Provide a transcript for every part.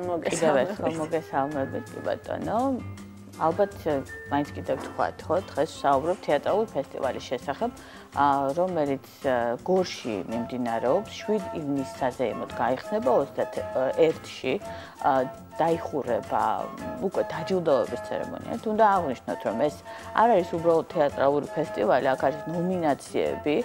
მოგესალმებით, კი ბატონო. ალბათ მაინც კიდევ ვთქვათ, ხო, დღეს ვსაუბრობ თეატრალური ფესტივალის შესახებ, რომელიც გორში მიმდინარეობს, 7 ივნისს საზეიმოდ გაიხსნება 21-ში დაიხურება უკვე დაჯილდოების ცერემონია. თუნდა აღვნიშნოთ, რომ ეს არ არის უბრალოდ თეატრალური ფესტივალი, აქ არის ნომინაციები,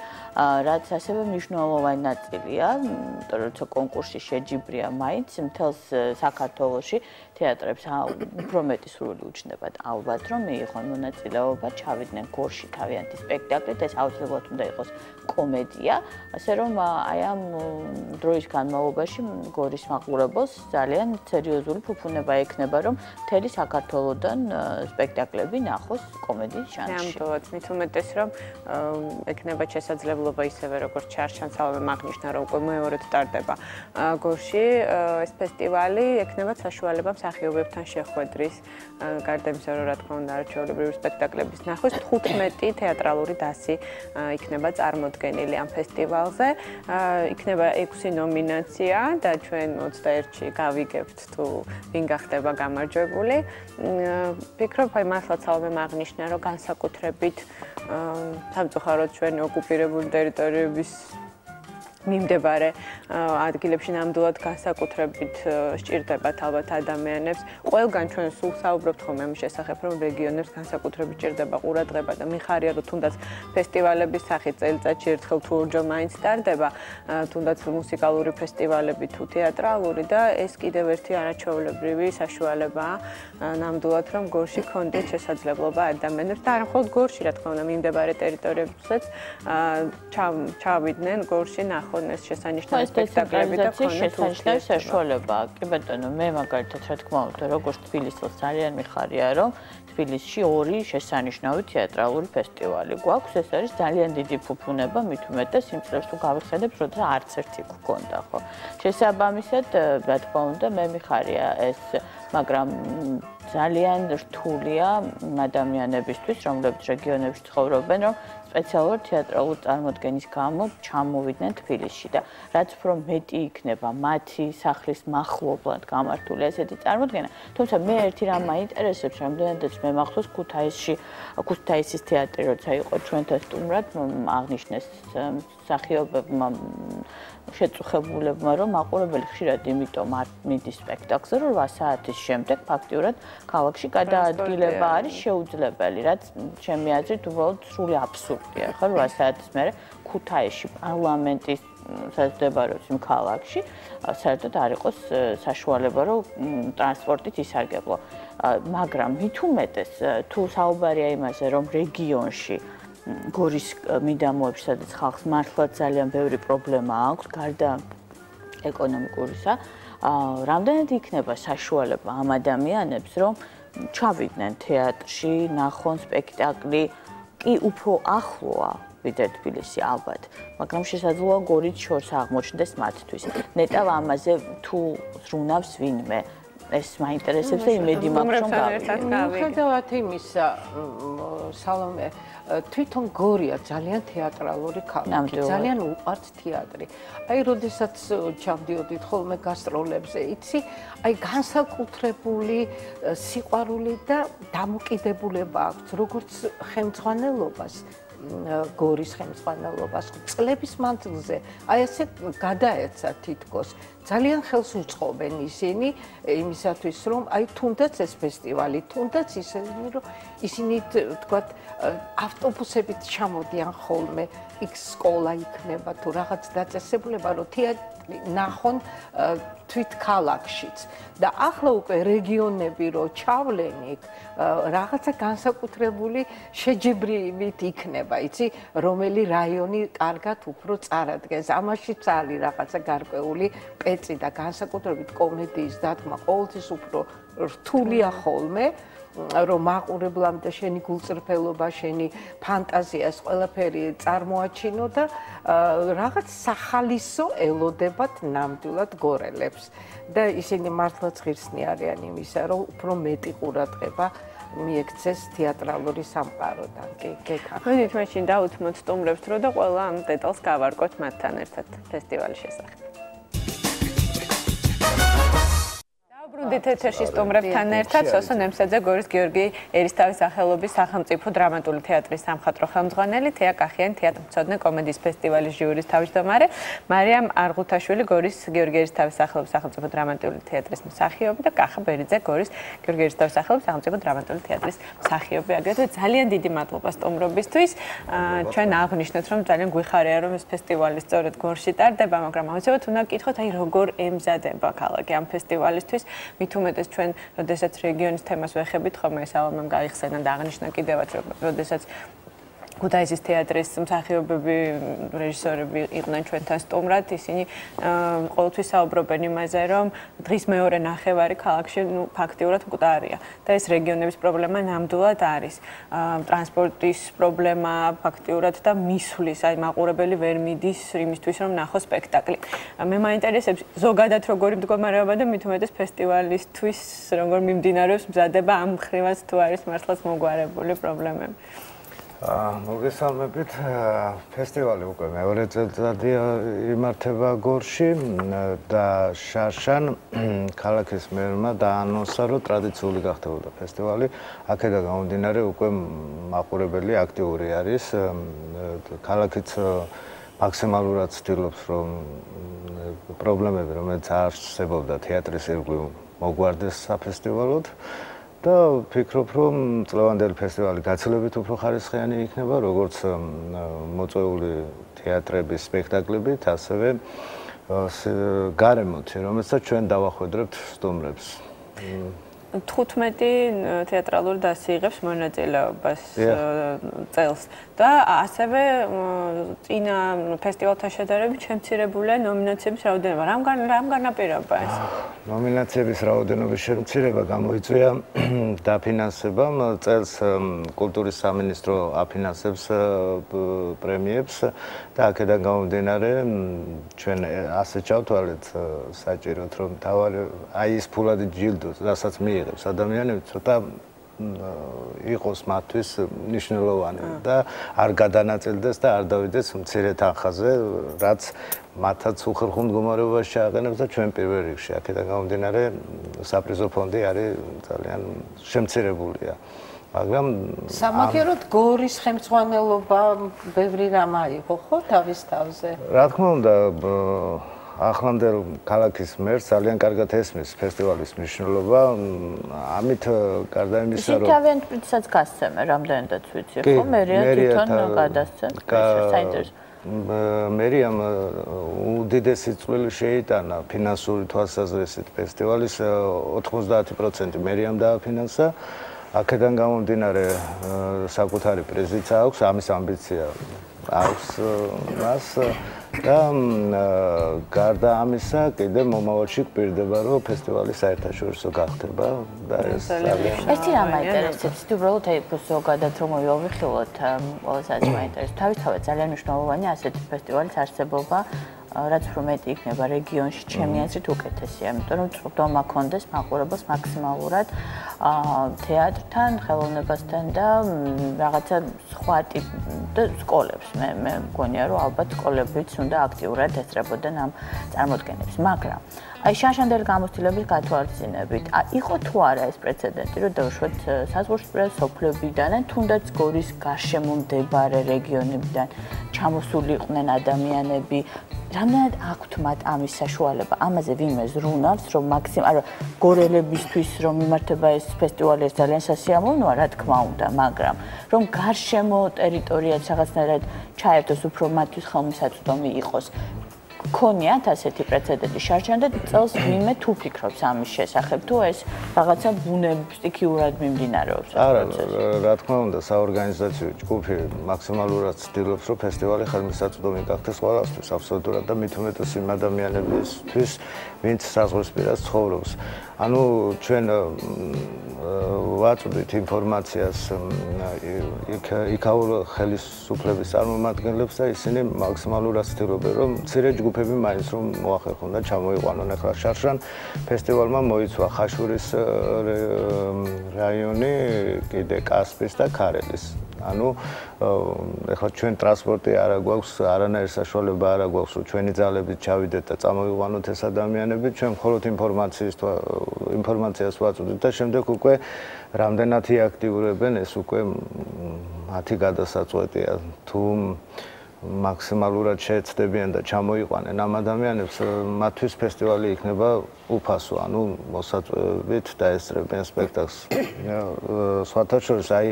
რაც ასევე მნიშვნელოვანი ნაწილია, იმიტომ რომ როცა კონკურსი შეჯიბრია მაინც მთელს საქართველოში თეატრებს უფრო მეტი სურვილი უჩნდებათ ალბათ, რომ მიიღონ მონაწილეობა, ჩავიდნენ გორში თავიანთი სპექტაკლით, ეს აუცილებლად უნდა იყოს კომედია, ასე რომ აი ამ დროის განმავლობაში გორის მაყურებელს ძალიან სერიოზული ფუფუნება ექნება, რომ მთელი საქართველოდან სპექტაკლები ნახოს კომედიის ჟანრში. ნამდვილად, მით უმეტეს, რომ ექნება შესაძლებლობა ისევე როგორც ჩარჩანს ალვე მაგნიშნა, რომ უკვე მეორედ ტარდება გორში ეს ფესტივალი, ექნება საშუალება მსახიობებთან შეხვედრის, გარდა იმისა, რომ რა თქმა უნდა არჩეულებრივი სპექტაკლების ნახვის 15 თეატრალური დასი იქნება წარმოდგენილი ამ ფესტივალზე. იქნება 6 ნომინაცია და ჩვენ 21-ში გავიგებთ თუ ვინ გახდება გამარჯვებული. ვფიქრობ, აი მართლაც ალვე მაგნიშნა, რომ განსაკუთრებით სამწუხაროდ ჩვენი ოკუპირებული ტერიტორიების მიმდებარე ადგილებში ნამდვილად განსაკუთრებით სჭირდებათ ალბათ ადამიანებს. ყველგან ჩვენ სულ საუბრობთ ხოლმე ამის შესახებ, რომ რეგიონებს განსაკუთრებით სჭირდება ყურადღება და მიხარია, რომ თუნდაც ფესტივალების სახით წელიწადში ერთხელ თუ ორჯერ მაინც ტარდება, თუნდაც მუსიკალური ფესტივალები თუ თეატრალური და ეს კიდევ ერთი არაჩვეულებრივი საშუალებაა ნამდვილად, რომ გორში ქონდეთ შესაძლებლობა ადამიანებს და არა მხოლოდ გორში, რა თქმა უნდა, მიმდებარე ტერიტორიებსაც ჩავიდნენ გორში ეს შესანიშნავი სპექტაკლები და შესანიშნავი საშუალება. კი ბატონო, მე მაგალითად რა თქმა უნდა, როგორც თბილისელს ძალიან მიხარია, რომ თბილისში 2 შესანიშნავი თეატრალური ფესტივალი გვაქვს. ეს არის ძალიან დიდი ფუფუნება, მით უმეტეს იმ წლებს თუ გავიხსენებ, როცა არც ერთი გქონდა, ხო. შესაბამისად, რა თქმა უნდა, მე მიხარია ეს, მაგრამ ძალიან რთულია ადამიანებისთვის, რომლებიც რეგიონებში ცხოვრობენ, რომ სპეციალურად თეატრალურ წარმოდგენის გამო ჩამოვიდნენ თბილისში და რაც უფრო მეტი იქნება მათი სახლის მახლობლად გამართული ესეთი წარმოდგენა. თუმცა მე ერთი რამ მაინტერესებს, რამდენადაც მე მახსოვს ქუთაისის თეატრი, როცა იყო ჩვენთან სტუმრად, აღნიშნეს მსახიობებმა შეწუხებულებმა, რომ მაყურებელი ხშირად იმიტომ არ მიდის სპექტაკლზე, რომ 8 საათის შემდეგ ფაქტიურად ქალაქში გადაადგილება არის შეუძლებელი, რაც ჩემი აზრით უბრალოდ სრული აბსურდია, ხო, 8 საათის მერე ქუთაისში პარლამენტის საზრდოობს იმ ქალაქში, საერთოდ არ იყოს საშუალება, რომ ტრანსპორტით ისარგებლო. მაგრამ მით უმეტეს თუ საუბარია იმაზე, რომ რეგიონში გორის მიდამოებში, სადაც ხალხს მართლაც ძალიან ბევრი პრობლემა აქვს, გარდა ეკონომიკურისა, რამდენად იქნება საშუალება ამ ადამიანებს, რომ ჩავიდნენ თეატრში, ნახონ სპექტაკლი, კი უფრო ახლოა ვიდრე თბილისი ალბათ, მაგრამ შესაძლოა გორით შორს აღმოჩნდეს მათთვის. ნეტავ ამაზე თუ ზრუნავს ვინმე, ეს მაინტერესებს და იმედი მაქვს, რომ გავიგე. მიუხედავად იმისა, სალომე, თვითონ გორია ძალიან თეატრალური ქალაქი, ძალიან უყვართ თეატრი. აი, როდესაც ჩავდიოდით ხოლმე გასტროლებზე, იცი, აი განსაკუთრებული სიყვარული და დამოკიდებულება აქვს, როგორც ხელმძღვანელობას, გორის ხელმძღვანელობას წლების მანძილზე, აი ესე გადაეცა თითქოს. ძალიან ხელს უწყობენ ისინი იმისათვის, რომ აი თუნდაც ეს ფესტივალი, თუნდაც ისინი, რომ ისინი თქვათ ავტობუსებით ჩამოდიან ხოლმე, იქ სკოლა იქნება თუ რაღაც დაწესებულება, რომ თეატრი ნახონ თვით ქალაქშიც. და ახლა უკვე რეგიონები რო ჩავლენ იქ, რაღაცა განსაკუთრებული შეჯიბრებით იქნება, იცი, რომელი რაიონი კარგად უფრო წარადგენს. ამაშიც არის რაღაცა გარკვეული პეცი და განსაკუთრებით კომედიის დადგმა ყოველთვის უფრო რთულია ხოლმე, რომ მაყურებლამდე შენი გულწრფელობა, შენი ფანტაზიას ყველაფერი წარმოაჩინო და რაღაც სახალისო ელოდებათ ნამდვილად გორელებს. და ისინი მართლაც ღირსნი არიან იმისა, რომ უფრო მეტი ყურადღება მიექცეს თეატრალური სამყაროდან. კი, გეკახეთ. ходით მაშინ დავუთმოთ სტუმრებს რო და ყველა ამ დეტალს გავარკვევთ მათთან ერთად ფესტივალის შესახებ. ვიდით ეთერში სტუმრებთან ერთად სოსო ნემსაძე გორის გიორგი ერისთავის სახელობის სახელმწიფო დრამატული თეატრის სამხატვრო ხელმძღვანელი, თეა კახიანი თეატრმცოდნე კომედიის ფესტივალის ჟიურის თავმჯდომარე, მარიამ არღუთაშვილი გორის გიორგი ერისთავის სახელობის სახელმწიფო დრამატული თეატრის მსახიობი და კახა ბერიძე გორის გიორგი ერისთავის სახელობის სახელმწიფო დრამატული თეატრის მსახიობი. აგრეთვე ძალიან დიდი მადლობა სტუმრობისთვის. ჩვენ აღვნიშნეთ, რომ ძალიან გვიხარია, რომ ეს ფესტივალი სწორედ გორში ტარდება, მაგრამ აუცილებლად უნდა გკითხოთ, აი როგორ ემზადება ქალაქი ამ ფესტივალისთვის. მით უმეტეს ჩვენ, როდესაც რეგიონის თემას ვეხებით, ხოლმე სალომემ გაიხსენა და აღნიშნა კიდევაც, როდესაც ქუთაისის თეატრის მსახიობები, რეჟისორები იყვნენ ჩვენთან სტუმრად, ისინი ყოველთვის საუბრობენ იმაზე, რომ დღის მეორე ნახევარი ქალაქში ფაქტიურად მკვდარია და ეს რეგიონების პრობლემა ნამდვილად არის. ტრანსპორტის პრობლემა ფაქტიურად და მისვლის, აი მაყურებელი ვერ მიდის იმისთვის, რომ ნახოს სპექტაკლი. მე მაინტერესებს ზოგადად როგორი მდგომარეობა და მით უმეტეს ფესტივალისთვის როგორ მიმდინარეობს მზადება ამ მხრივაც თუ არის მართლაც მოგვარებული პრობლემები. მოგესალმებით, ფესტივალი უკვე მეორე წელიწადია იმართება გორში და შარშან ქალაქის მერმა დაანონსა, რომ ტრადიციული გახდებოდა ფესტივალი. აქედან გამომდინარე უკვე მაყურებელი აქტიური არის. ქალაქიც მაქსიმალურად ცდილობს, რომ პრობლემები, რომელიც არსებობდა თეატრის ირგვლივ, მოგვარდეს საფესტივალოდ. და ვფიქრობ, რომ წლევანდელი ფესტივალი გაცილებით უფრო ხარისხიანი იქნება, როგორც მოწვეული თეატრების სპექტაკლებიც, ასევე გარემოთი, რომელსაც ჩვენ დავახვედრებთ სტუმრებს. 15 თეატრალური დასი იღებს მონაწილეობას წელს და ასევე წინა ფესტივალთან შედარებით შემცირებულია ნომინაციების რაოდენობა. რამ განაპირობა ეს? ნომინაციების რაოდენობის შემცირება გამოიწვია დაფინანსებამ. წელს კულტურის სამინისტრო აფინანსებს პრემიებს და აქედან გამომდინარე ჩვენ ასე ჩავთვალეთ საჭიროდ, რომ თავარი აი ეს ფულადი ჯილდო, რასაც მიიღებს ადამიანები, ცოტა იყოს მათთვის მნიშვნელოვანი და არ გადანაწილდეს და არ დავიდეს მცირე თანხაზე, რაც მათაც უხერხულ მდგომარეობაში ჩააყენებს და ჩვენ პირველ რიგში აქედან გამომდინარე საპრიზო ფონდი არის ძალიან შემცირებულია. მაგრამ სამაგეროდ გორის ხელმძღვანელობა ბევრი რამ აიღო ხო თავის თავზე? რა თქმა უნდა, ახლანდელ ქალაქის მერს ძალიან კარგად ესმის ფესტივალის მნიშვნელობა. ამით გარდა იმისა, რომ თავიანთ პრინციპსაც გასცემენ, რამდენადაც ვიცი, ხო? მერია თვითონ გადასცემს საინტერესო. მერიამ უდიდესი წვლილი შეიტანა ფინანსური თვალსაზრისით ფესტივალის 90% მერიამ დააფინანსა. აქედან გამომდინარე საკუთარი პრიზიც აქვს, ამის ამბიცია აქვს მას და გარდა ამისა კიდე მომავალში გვპირდება, რომ ფესტივალი საერთაშორისო გახდება და ეს ერთი რამ მაინტერესებს, უბრალოდ აი ზოგადად რომ მოვიხილოთ, ყველასაც მაინტერესებს. თავისთავად ძალიან მნიშვნელოვანია ასეთი ფესტივალის არსებობა. რაც უფრო მეტი იქნება რეგიონში, ჩემი აზრით უკეთესია, იმიტომ რომ წვდომა კონდეს მაყურებელს მაქსიმალურად თეატრთან, ხელოვნებასთან და რაღაცა სხვა ტიპ და სკოლებს. მე მგონია, რომ ალბათ სკოლებიც უნდა აქტიურად ესწრებოდნენ ამ წარმოდგენებს, მაგრამ აი შანშანდელი გამოცდილების გათვალისწინებით, იყო თუ არა ეს პრეცედენტი, რომ დავუშვათ საზღვარგარეთ სოფლებიდან, თუნდაც გორის გარშემო მდებარე რეგიონებიდან ჩამოსული იყვნენ ადამიანები, რამდენად აქვთ მათ ამის საშუალება? ამაზე ვინმე ზრუნავს, რომ ანუ გორელებისთვის რომ იმართება ეს ფესტივალი ეს ძალიან სასიამოვნოა, რა თქმა უნდა, მაგრამ რომ გარშემო ტერიტორიაც რაღაცნაირად ჩაერთოს, უფრო მათთვის ხელმისაწვდომი იყოს. გქონიათ ასეთი პრეცედენტი შარშან და წელს ვინმე თუ ფიქრობს ამის შესახებ, თუ ეს რაღაცა ბუნებსტიქიურად მიმდინარეობს ეს პროცესი? რა თქმა უნდა, საორგანიზაციო ჯგუფი მაქსიმალურად ცდილობს, რომ ფესტივალი ხელმისაწვდომი გახდეს ყველასთვის, აბსოლუტურად და მით უმეტეს იმ ადამიანებისთვის, ვინც საზღვრისპირას ცხოვრობს. ანუ ჩვენ ვაწვდით ინფორმაციას იქაურ ხელისუფლების წარმომადგენლებს და ისინი მაქსიმალურად ცდილობენ, რომ მცირე ჯგუფები მაინც რომ მოახერხონ და ჩამოიყვანონ. ახლა შარშან ფესტივალმა მოიცვა ხაშურის რაიონი, კიდე კასპის და ქარელის ანუ ეხლა ჩვენ ტრანსპორტი არ გვაქვს, არანაირი საშუალება არ გვაქვს, რომ ჩვენი ძალებით ჩავიდეთ და წამოვიყვანოთ ეს ადამიანები, ჩვენ მხოლოდ ინფორმაციას ვაწვდით და შემდეგ უკვე რამდენად აქტიურებენ ეს უკვე მათი გადასაწყვეტია თუ მაქსიმალურად შეეცდებიან და ჩამოიყვანენ ამ ადამიანებს, მათთვის ფესტივალი იქნება უფასო, ანუ მოსაწვევით დაესწრებიან სპექტაკლს. სხვათა შორის აი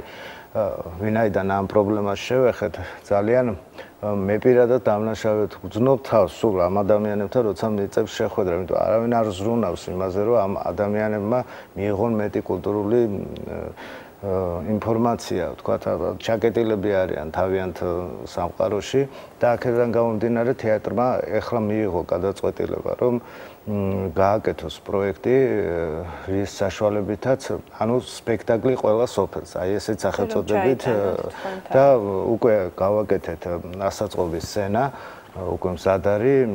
ვინაიდან ამ პრობლემას შევეხეთ, ძალიან მე პირადად დამნაშავედ ვგრძნობ თავს სულ ამ ადამიანებთან, როცა მიწევს შეხვედრა, იმიტომ არავინ არ ზრუნავს იმაზე, რომ ამ ადამიანებმა მიიღონ მეტი კულტურული ინფორმაცია, ვთქვათ, ჩაკეტილები არიან თავიანთ სამყაროში და აქედან გამომდინარე თეატრმა ეხლა მიიღო გადაწყვეტილება, რომ გააკეთოს პროექტი რის საშუალებითაც, ანუ სპექტაკლი ყველა სოფელს, აი ესეც სახელწოდებით და უკვე გავაკეთეთ ასაწყობის სცენა, უკვე მზად არის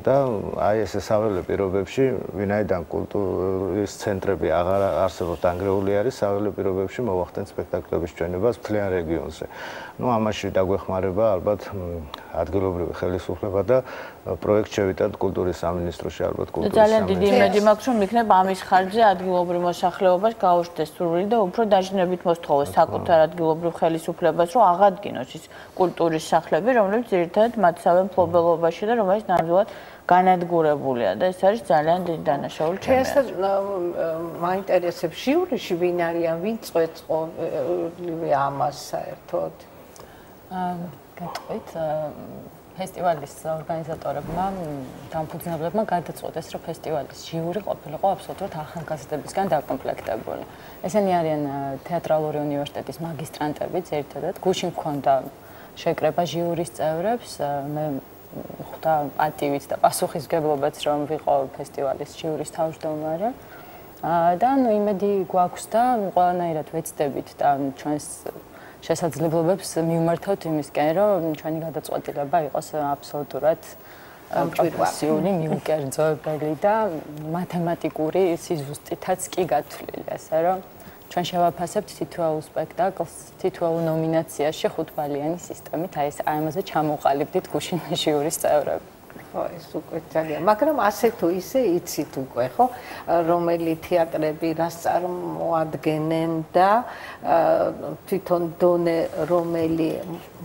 და აი ესე საველე პირობებში, ვინაიდან კულტურის ცენტრები აღარ არსებობს, დანგრეული არის, საველე პირობებში მოვახდენთ სპექტაკლების ჩვენებას მთლიან რეგიონზე. ნუ ამაში დაგვეხმარება ალბათ ადგილობრივი ხელისუფლება და პროექტ შევიტანთ კულტურის სამინისტროში, ალბათ კულტურის სამინისტრო. ძალიან დიდი იმედი მაქვს, რომ იქნება ამის ხარჯზე ადგილობრივ მოსახლეობას გაუშვდეს სურვილი და უფრო დაჟინებით მოსთხოვოს საკუთარ ადგილობრივ ხელისუფლებას, რომ აღადგინოს ის კულტურის სახლები, რომლებიც ძირითადად მათსავე მფლობელობაში და რომელიც ნამდვილად განადგურებულია და ეს არის ძალიან დიდი დანაშაული ჩემი აზრით. მაინტერესებს ჟიურიში ვინ არიან, ვინ წვეთს ამას საერთოდ? გეტყვით, ფესტივალის ორგანიზატორებმა, დამფუძნებლებმა გადაწყვეტეს, რომ ფესტივალის ჟიური ყოფილიყო აბსოლუტურად ახალგაზრდებისგან დაკომპლექტებული. ესენი არიან თეატრალური უნივერსიტეტის მაგისტრანტები, ძირითადად გუშინ მქონდა შეკრება ჟიურის წევრებს, მე ხვდა პატივით და პასუხისმგებლობაც, რომ ვიყო ფესტივალის ჟიურის თავმჯდომარე. და ნუ იმედი გვაქვს და ყველანაირად ვეცდებით და ჩვენს შესაძლებლობებს მივმართავთ იმისკენ, რომ ჩვენი გადაწყვეტილება იყოს აბსოლუტურად პროფესიული, მიუკერძოებელი და მათემატიკური სიზუსტითაც კი გათვლილი, ასე რომ ჩვენ შევაფასებთ თითოეულ სპექტაკლს, თითოეულ ნომინაციაში 5 ბალიანი სისტემით, აი ეს ამაზე ჩამოყალიბდით გუშინ ჟიურის წევრები. ხო, ეს უკვე ძალიან, მაგრამ ასე თუ ისე იცით უკვე, ხო, რომელი თეატრები რას წარმოადგენენ და თვითონ დონე რომელი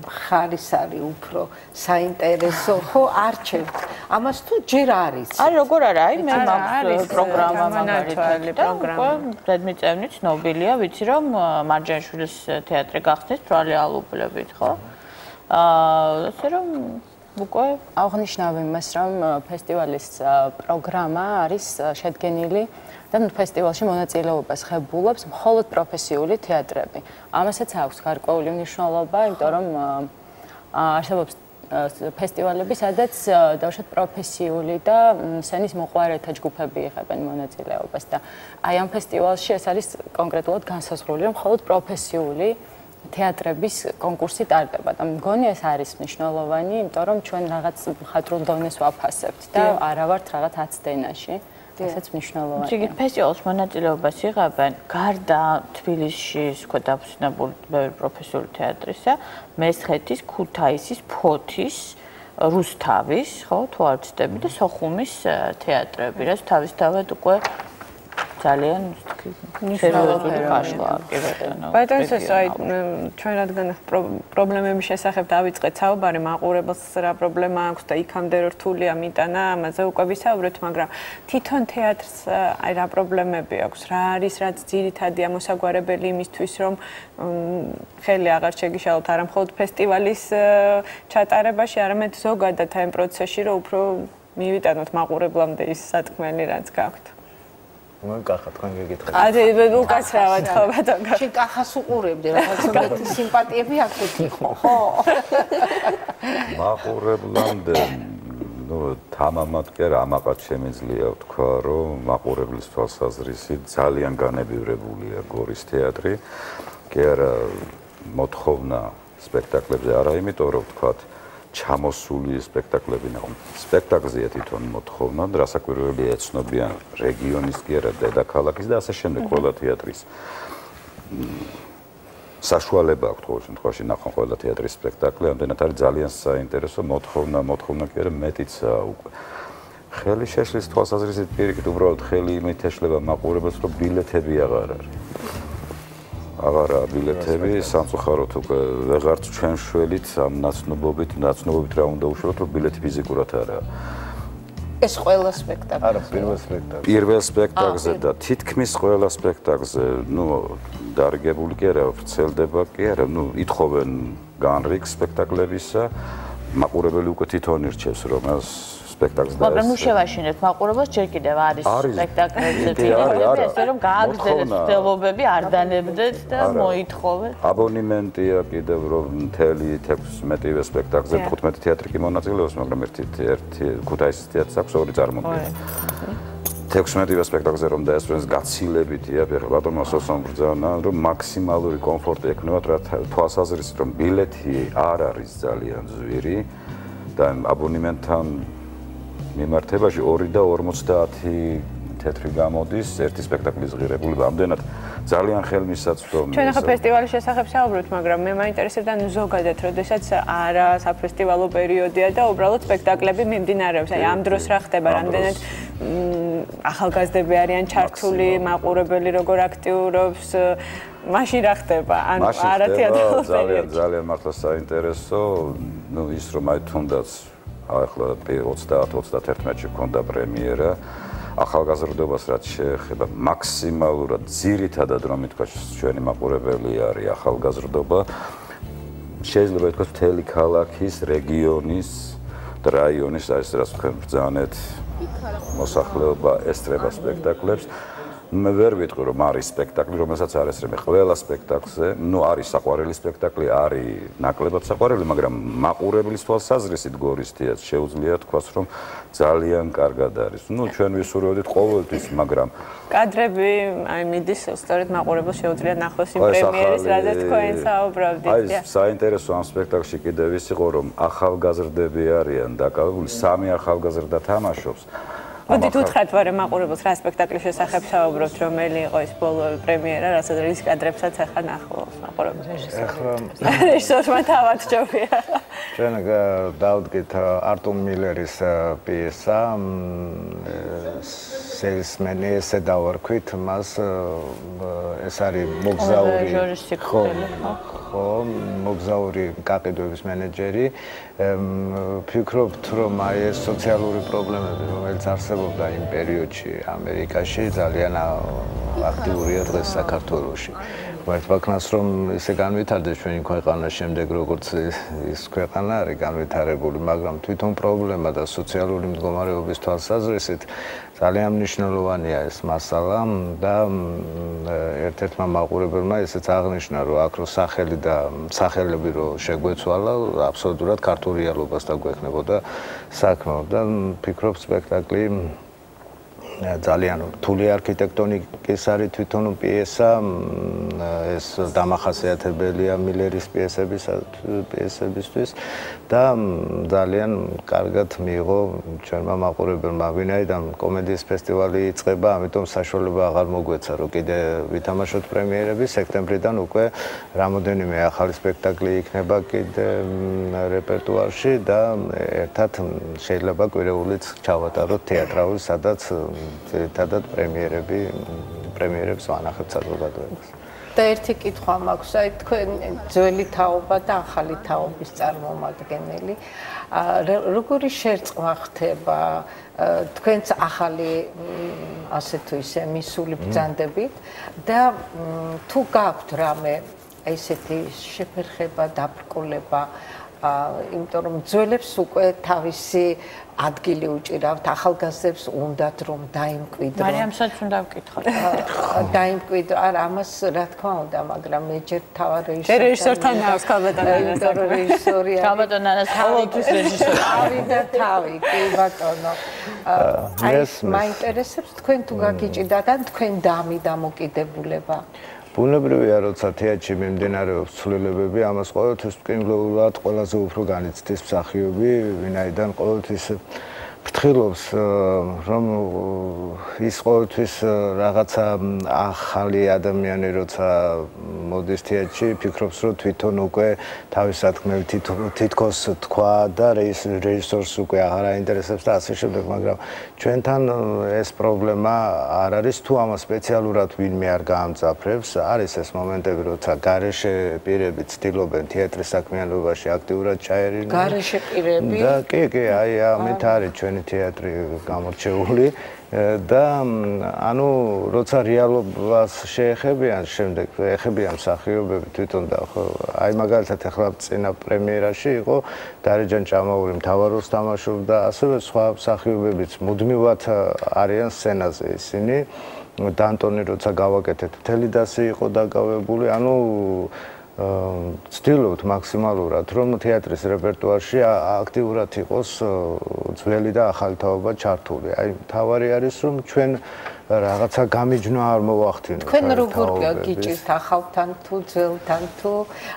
მხარის არის უფრო საინტერესო, ხო, არჩევთ. ამას თუ ჯერ არის. არის როგორ არა, აი მე მაქვს პროგრამა მაგალითად და უკვე დედმიწევნი ცნობილია, ვიცი რომ მარჯანიშვილის თეატრი გახსნის თვალი ალუბლებით, ხო? ასე რომ უკვე აღნიშნავ იმას, რომ ფესტივალის პროგრამა არის შედგენილი და ფესტივალში მონაწილეობას ხებულობს მხოლოდ პროფესიული თეატრები. ამასაც აქვს გარკვეული მნიშვნელობა, იმიტომ რომ არსებობს ფესტივალები, სადაც დავუშვათ პროფესიული და სცენის მოყვარეთა ჯგუფები იღებენ მონაწილეობას და აი ამ ფესტივალში ეს არის კონკრეტულად განსაზღვრული, რომ მხოლოდ პროფესიული თეატრების კონკურსი ტარდება და მგონი ეს არის მნიშვნელოვანი, იმიტომ რომ ჩვენ რაღაც მხატვრულ დონეს ვაფასებთ და არა ვართ რაღაც აცდენაში. ესეც მნიშვნელოვანია. შეგიძლიათ ფესტივალს მონაწილეობას იღებენ გარდა თბილისში სხვა დაფუძნებული ბევრი პროფესიული თეატრისა, მესხეთის, ქუთაისის, ფოთის, რუსთავის, ხო, თუ არ ვცდები და სოხუმის თეატრები, რაც თავისთავად უკვე ძალიან სერიოზული კაშხლაა, კი ბატონო. ბატონოს აი ჩვენ რადგან პრობლემების შესახებ დავიწყეთ საუბარი, მაყურებელს რა პრობლემა აქვს და იქამდე რთულია მიტანა, ამაზე უკვე ვისაუბრეთ, მაგრამ თვითონ თეატრს აი რა პრობლემები აქვს, რა არის, რაც ძირითადია მოსაგვარებელი იმისთვის, რომ ხელი აღარ შეგიშალოთ არა მხოლოდ ფესტივალის ჩატარებაში, არამედ ზოგადად ამ პროცესში, რომ უფრო მივიტანოთ მაყურებლამდე ის სათქმელი, რაც გაქვთ. მოკახა თქვენ გეკითხეთ. აი უკაცრავად ხო ბატონო. შენ კახას უყურებდი, რაღაც მეტი სიმპათიები აქვთ იყო, ხო? მაყურებლამდე ნუ თამამად კი არა, ამაყად შემიძლია ვთქვა, რომ მაყურებლის თვალსაზრისით ძალიან განებივრებულია გორის თეატრი. კი არა მოთხოვნა სპექტაკლებზე არა, იმიტომ რომ ვთქვათ ჩამოსული სპექტაკლები ნახო. სპექტაკლზეა თვითონ მოთხოვნა, რასაკვირველია ეცნობიან რეგიონის კი არა, დედაქალაქის და ასე შემდეგ ყველა თეატრის. საშუალება აქვს ყოველ შემთხვევაში ნახონ ყველა თეატრის სპექტაკლი, ამდენად არის ძალიან საინტერესო მოთხოვნა კი არა მეტიც უკვე. ხელი შეშლის თვალსაზრისით პირიქით უბრალოდ ხელი იმით ეშლება მაყურებელს, რომ ბილეთები აღარ არის. აღარა ბილეთები, სამწუხაროდ უკვე ვეღარც ჩვენ შველით ამ ნაცნობობით რა უნდა უშუალოდ რომ ბილეთი ფიზიკურად არაა. ეს ყველა სპექტაკლი. არა, პირველ სპექტაკლზე. პირველ სპექტაკლზე და თითქმის ყველა სპექტაკლზე, დარიგებული კი არა, ვრცელდება კი არა, ითხოვენ განრიგ სპექტაკლებისა, მაყურებელი უკვე თვითონ ირჩევს რომ ეს სპექტაკლს და მაგრამ შევაშინეთ მაყურებელს ჯერ კიდევ არის სპექტაკლებზე წინაპრები, ესე რომ გააგრძელეს მცდელობები, არ დანებდეთ და მოითხოვეთ. აბონემენტია კიდევ რომ მთელი 16-ვე სპექტაკლზე 15 თეატრი კი მონაწილეობს, მაგრამ ერთი ქუთაისის თეატრს აქვს 2 წარმოდგენა. 16-ვე სპექტაკლზე რომ დაესწროს გაცილებითია, ეხლა ბატონმა სოსომ ბრძანა, რომ მაქსიმალური კომფორტი ექნება, თვალსაზრისით რომ ბილეთი არ არის ძალიან ძვირი და აბონემენტთან მიმართებაში 2 და 50 თეთრი გამოდის ერთი სპექტაკლის ღირებულება. ამდენად ძალიან ხელმისაწვდომია. ჩვენ ახლა ფესტივალის შესახებ საუბრობთ, მაგრამ მე მაინტერესებდა ზოგადად, როდესაც არა საფესტივალო პერიოდია და უბრალოდ სპექტაკლები მიმდინარეობს. აი ამ დროს რა ხდება, რამდენად ახალგაზრდები არიან ჩართული, მაყურებელი როგორ აქტიურობს, მაშინ რა ხდება? ანუ არა თეატრალურ პერიოდში. ძალიან მართლა საინტერესო, ის რომ აი თუნდაც ახლა 30-31-ში ქონდა პრემიერა. ახალგაზრდობას რაც შეეხება მაქსიმალურად ძირითადად რომ ითქვა ჩვენი მაყურებელი არის ახალგაზრდობა. შეიძლება ითქვას მთელი ქალაქის, რეგიონის და რაიონის ეს რაც თქვენ ბრძანეთ მოსახლეობა ესწრება სპექტაკლებს. მე ვერ ვიტყვი რომ არის სპექტაკლი, რომელსაც არ ესწრება ყველა სპექტაკლზე. არის საყვარელი სპექტაკლი, არის ნაკლებად საყვარელი, მაგრამ მაყურებლის თვალსაზრისით გორის თეატრს შეუძლია თქვას რომ ძალიან კარგად არის. ჩვენ ვისურვებდით ყოველთვის, მაგრამ კადრები აი მიდის სწორედ მაყურებელს შეუძლია ნახოს იმ პრემიერის, რადგან თქვენ საუბრობდით. აი საინტერესო ამ სპექტაკლში კიდევ ის იყო რომ ახალგაზრდები არიან დაკავებული, 3 ახალგაზრდა თამაშობს. მოდით უთხრათ ვარ მაყურებელს რა სპექტაკლის შესახებ საუბრობთ, რომელი იყო ეს ბოლო პრემიერა, რასაც რის კადრებსაც ახლა ნახულობს მაყურებელს. რეჟისორმა თავად ჯობია. ჩვენ დავდგეთ არტურ მილერის პიესა სეილსმენი, ესე დავარქვით მას, ეს არის მოგზაური გაყიდვების მენეჯერი. ვფიქრობთ რომ აი ეს სოციალური პრობლემები, რომელიც არსებობდა იმ პერიოდში ამერიკაში, ძალიან აქტიურია დღეს საქართველოში. ვართ ვაქნას რომ ესე განვითარდეს ჩვენი ქვეყანა შემდეგ როგორც ის ქვეყანა არის განვითარებული, მაგრამ თვითონ პრობლემა და სოციალური მდგომარეობის თვალსაზრისით ძალიან მნიშვნელოვანია ეს მასალა და ერთ-ერთმა მაყურებელმა ესეც აღნიშნა, რომ აქ რო სახელი და სახელები რო შეგვეცვალა, აბსოლუტურად ქართულ რეალობასთან გვექნებოდა საქმე და ვფიქრობ სპექტაკლი ძალიან რთული არქიტექტონიკის არის თვითონ პიესა, ეს დამახასიათებელია მილერის პიესებისთვის და ძალიან კარგად მიიღო ჩვენმა მაყურებელმა, ვინაიდან კომედიის ფესტივალი იწყება, ამიტომ საშუალება აღარ მოგვეცა, რომ კიდე ვითამაშოთ პრემიერები, სექტემბრიდან უკვე რამოდენიმე ახალი სპექტაკლი იქნება კიდე რეპერტუარში და ერთად შეიძლება კვირეულიც ჩავატაროთ თეატრალურ, სადაც ძირითადად პრემიერებს ვანახებთ საზოგადოებას. და ერთი კითხვა მაქვს, აი თქვენ ძველი თაობა და ახალი თაობის წარმომადგენელი, როგორი შერწყმა ხდება თქვენც ახალი ასე თუ ისე მისული ბრძანდებით და თუ გაქვთ რამე ესეთი შეფერხება, დაბრკოლება, იმიტომ რომ ძველებს უკვე თავისი ადგილი უჭირავთ, ახალგაზრდებს უნდათ რომ დაიმკვიდრონ. მარიამსაც უნდა ვკითხოთ. დაიმკვიდრონ, არა, ამას რა თქმა უნდა, მაგრამ მე ჯერ თავად რეჟისორთან აქვს ქალბატონანას. რეჟისორია. ქალბატონანას ყოველთვის რეჟისორი. თავი და თავი, კი ბატონო. აი მაინტერესებს თქვენ თუ გაგიჭირდათ ან თქვენ დამი დამოკიდებულება. ბუნებრივია, როცა თეატრში მიმდინარეობს ცვლილებები, ამას ყოველთვის მკვლელად ყველაზე უფრო განიცდის მსახიობი, ვინაიდან ყოველთვის ცდილობს რომ ის ყოველთვის რაღაცა ახალი ადამიანი როცა მოდის თეატრში ფიქრობს რომ თვითონ უკვე თავის სათქმელი თითქოს თქვა და რეჟისორს უკვე აღარ აინტერესებს და ასე შემდეგ, მაგრამ ჩვენთან ეს პრობლემა არ არის თუ ამას სპეციალურად ვინმე არ გაამძაფრებს, არის ეს მომენტები როცა გარეშე პირები ცდილობენ თეატრის საქმიანობაში აქტიურად ჩაერინენ. გარეშე პირები? და კი, აი ამით არის ჩვენი თეატრი გამორჩეული და ანუ როცა რეალობას შეეხებიან შემდეგ ეხებიან მსახიობები თვითონ და აი მაგალითად ახლა წინა პრემიერაში იყო დარეჯან ჭამაური მთავარ როლს თამაშობდა ასევე სხვა მსახიობებიც მუდმივად არიან სცენაზე ისინი დანტონი როცა გავაკეთეთ მთელი დასი იყო დაკავებული ანუ ცდილობთ მაქსიმალურად რომ თეატრის რეპერტუარში აქტიურად იყოს ძველი და ახალი თაობა ჩართული. აი თავარი არის რომ ჩვენ რაღაცა გამიჯნა არ მოვახდინოთ. თქვენ როგორ გიჭირთ ახალთან თუ ძველთან თუ